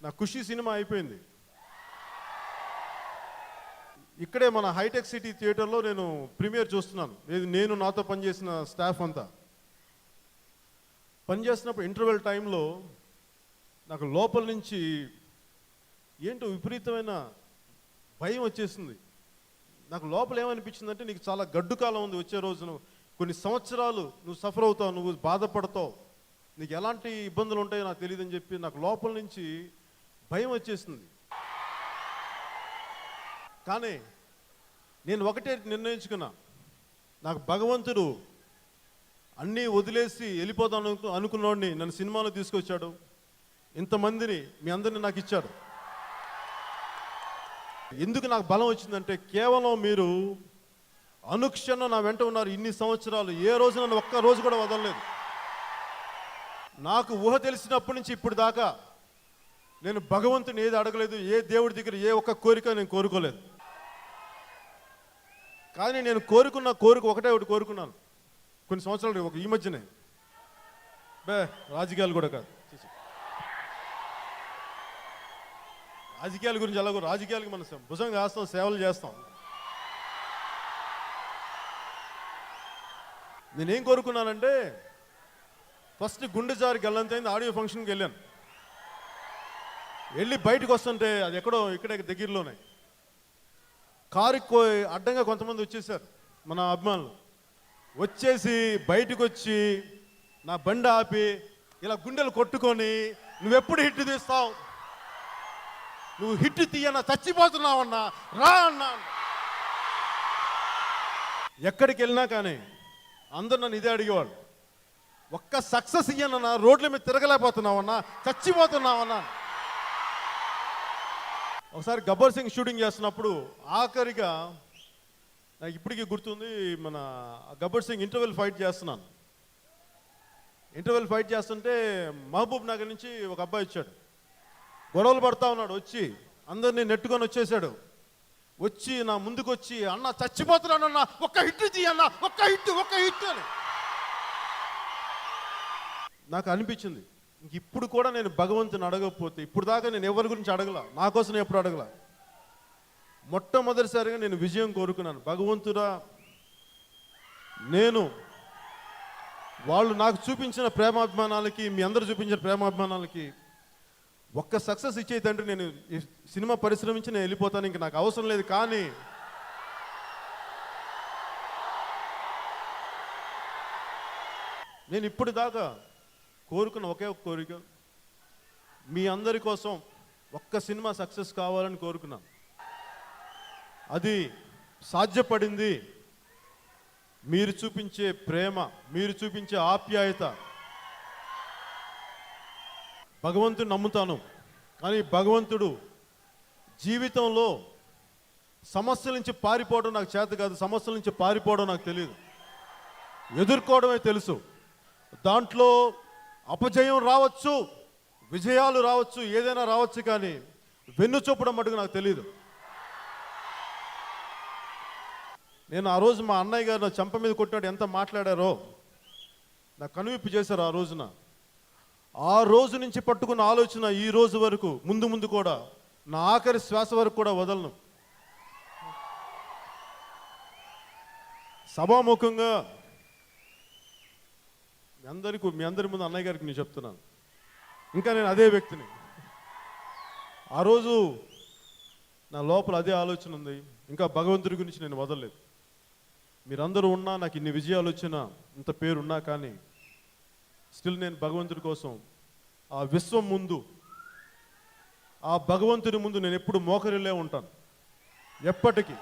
నా ఖుషి సినిమా అయిపోయింది. ఇక్కడే మన హైటెక్ సిటీ థియేటర్లో నేను ప్రీమియర్ చూస్తున్నాను. నేను నాతో పనిచేసిన స్టాఫ్ అంతా పనిచేస్తున్నప్పుడు ఇంటర్వెల్ టైంలో నాకు లోపల నుంచి ఏంటో విపరీతమైన భయం వచ్చేసింది. నాకు లోపల ఏమనిపించిందంటే, నీకు చాలా గడ్డు కాలం ఉంది, వచ్చే రోజున కొన్ని సంవత్సరాలు నువ్వు సఫర్ అవుతావు, నువ్వు బాధపడతావు, నీకు ఎలాంటి ఇబ్బందులు ఉంటాయో నాకు తెలియదని చెప్పి నాకు లోపల నుంచి భయం వచ్చేసింది. కానీ నేను ఒకటే నిర్ణయించుకున్నా, నాకు భగవంతుడు అన్నీ వదిలేసి వెళ్ళిపోతాను అనుకున్నోడిని నన్ను సినిమాలో తీసుకొచ్చాడు, ఇంతమందిని మీ అందరినీ నాకు ఇచ్చాడు. ఎందుకు నాకు బలం వచ్చిందంటే, కేవలం మీరు అనుక్షణం నా వెంట ఉన్నారు. ఇన్ని సంవత్సరాలు ఏ రోజు నన్ను ఒక్క రోజు కూడా వదలలేదు. నాకు ఊహ తెలిసినప్పటి నుంచి ఇప్పుడు దాకా నేను భగవంతుని ఏది అడగలేదు, ఏ దేవుడి దగ్గర ఏ ఒక్క కోరిక నేను కోరుకోలేదు. కానీ నేను కోరుకున్న కోరిక ఒకటి కోరుకున్నాను కొన్ని సంవత్సరాలు, ఈ మధ్యనే. రాజకీయాలు కూడా కాదు, రాజకీయాల గురించి ఎలాగో, రాజకీయాలకు మనం భుజంగా వేస్తాం, సేవలు చేస్తాం. నేనేం కోరుకున్నానంటే, ఫస్ట్ గుండె జారి గల్లంతైంది ఆడియో ఫంక్షన్కి వెళ్ళాను. వెళ్ళి బయటకు వస్తుంటే అది ఎక్కడో ఇక్కడే దగ్గరలోనే కారుకి అడ్డంగా కొంతమంది వచ్చేసారు మన అభిమానులు. వచ్చేసి బయటకు వచ్చి నా బండి ఆపి ఇలా గుండెలు కొట్టుకొని, నువ్వెప్పుడు హిట్ తీస్తావు, నువ్వు హిట్ తీయన్నా చచ్చిపోతున్నావన్నా, రా అన్నా. ఎక్కడికి వెళ్ళినా కానీ అందరు నన్ను ఇదే అడిగేవాడు, ఒక్క సక్సెస్ ఇయ్యనన్నా, రోడ్ల మీద తిరగలేకపోతున్నావన్నా, చచ్చిపోతున్నావన్నా. ఒకసారి గబ్బర్ సింగ్ షూటింగ్ చేస్తున్నప్పుడు ఆఖరిగా నాకు ఇప్పటికీ గుర్తుంది, మన గబ్బర్ సింగ్ ఇంటర్వెల్ ఫైట్ చేస్తున్నాను. ఇంటర్వెల్ ఫైట్ చేస్తుంటే మహబూబ్ నగర్ నుంచి ఒక అబ్బాయి వచ్చాడు, గొడవలు పడతా ఉన్నాడు. వచ్చి అందరినీ నెట్టుకొని వచ్చేసాడు. వచ్చి నా ముందుకు వచ్చి, అన్న చచ్చిపోతున్నాను అన్న, ఒక్క హిట్ తీయన్నా, ఒక్క హిట్ అని. నాకు అనిపించింది, ఇప్పుడు కూడా నేను భగవంతుని అడగకపోతే, ఇప్పుడు దాకా నేను ఎవరి గురించి అడగల, నా కోసం ఎప్పుడు అడగల. మొట్టమొదటిసారిగా నేను విజయం కోరుకున్నాను. భగవంతుడా, నేను వాళ్ళు నాకు చూపించిన ప్రేమాభిమానాలకి, మీ అందరూ చూపించిన ప్రేమాభిమానాలకి ఒక్క సక్సెస్ ఇచ్చే తండ్రి, నేను ఈ సినిమా పరిశ్రమ నుంచి నేను వెళ్ళిపోతాను, ఇంక నాకు అవసరం లేదు. కానీ నేను ఇప్పటిదాకా కోరుకున్న ఒకే ఒక కోరిక, మీ అందరి కోసం ఒక్క సినిమా సక్సెస్ కావాలని కోరుకున్నాను. అది సాధ్యపడింది మీరు చూపించే ప్రేమ, మీరు చూపించే ఆప్యాయత. భగవంతుడు నమ్ముతాను, కానీ భగవంతుడు జీవితంలో సమస్యల నుంచి పారిపోవడం నాకు చేత కాదు, సమస్యల నుంచి పారిపోవడం నాకు తెలియదు, ఎదుర్కోవడమే తెలుసు. దాంట్లో అపజయం రావచ్చు, విజయాలు రావచ్చు, ఏదైనా రావచ్చు, కానీ వెన్ను చూపడం మటుకు నాకు తెలియదు. నేను ఆ రోజు మా అన్నయ్య గారు నా చెంప మీద కొట్టినాడు, ఎంత మాట్లాడారో నాకు కనువిప్పు చేశారు ఆ రోజున. ఆ రోజు నుంచి పట్టుకున్న ఆలోచన ఈ రోజు వరకు, ముందు కూడా, నా ఆఖరి శ్వాస వరకు కూడా వదలను. సభాముఖంగా మీ అందరి ముందు అన్నయ్య గారికి నేను చెప్తున్నాను, ఇంకా నేను అదే వ్యక్తిని. ఆ రోజు నా లోపల అదే ఆలోచన ఉంది, ఇంకా భగవంతుడి గురించి నేను వదలలేదు. మీరందరూ ఉన్నా, నాకు ఇన్ని విజయాలు వచ్చినా, ఇంత పేరున్నా, కానీ స్టిల్ నేను భగవంతుడి కోసం ఆ విశ్వం ముందు, ఆ భగవంతుడి ముందు నేను ఎప్పుడు మోకరిల్లే ఉంటాను, ఎప్పటికీ.